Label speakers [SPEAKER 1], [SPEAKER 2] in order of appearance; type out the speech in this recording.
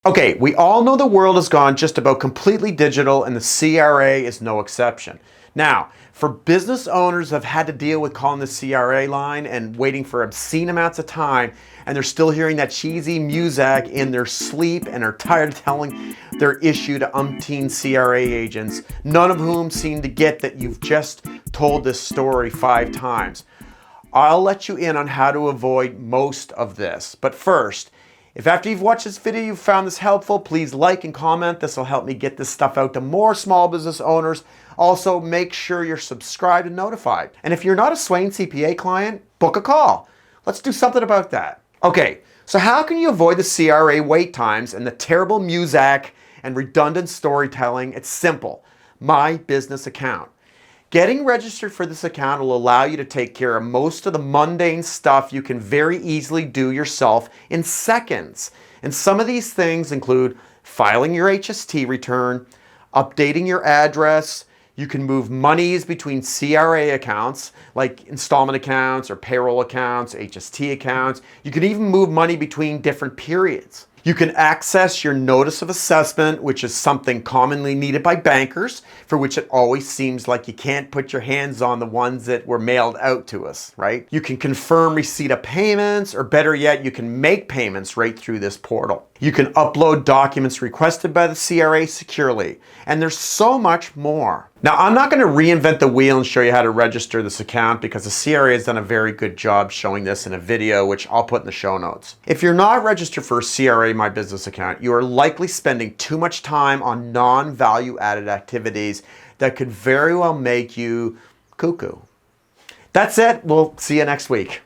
[SPEAKER 1] Okay, we all know the world has gone just about completely digital and the CRA is no exception. Now, for business owners who have had to deal with calling the CRA line and waiting for obscene amounts of time, and they're still hearing that cheesy music in their sleep and are tired of telling their issue to umpteen CRA agents, none of whom seem to get that you've just told this story 5 times. I'll let you in on how to avoid most of this, but first, if after you've watched this video you found this helpful, please like and comment. This will help me get this stuff out to more small business owners. Also, make sure you're subscribed and notified. And if you're not a Swain CPA client, book a call. Let's do something about that. Okay, so how can you avoid the CRA wait times and the terrible music and redundant storytelling? It's simple. My Business Account. Getting registered for this account will allow you to take care of most of the mundane stuff you can very easily do yourself in seconds. And some of these things include filing your HST return, updating your address. You can move monies between CRA accounts like installment accounts or payroll accounts, HST accounts. You can even move money between different periods. You can access your notice of assessment, which is something commonly needed by bankers, for which it always seems like you can't put your hands on the ones that were mailed out to us, right? You can confirm receipt of payments, or better yet, you can make payments right through this portal. You can upload documents requested by the CRA securely, and there's so much more. Now, I'm not going to reinvent the wheel and show you how to register this account because the CRA has done a very good job showing this in a video, which I'll put in the show notes. If you're not registered for a CRA My Business Account, you are likely spending too much time on non-value added activities that could very well make you cuckoo. That's it. We'll see you next week.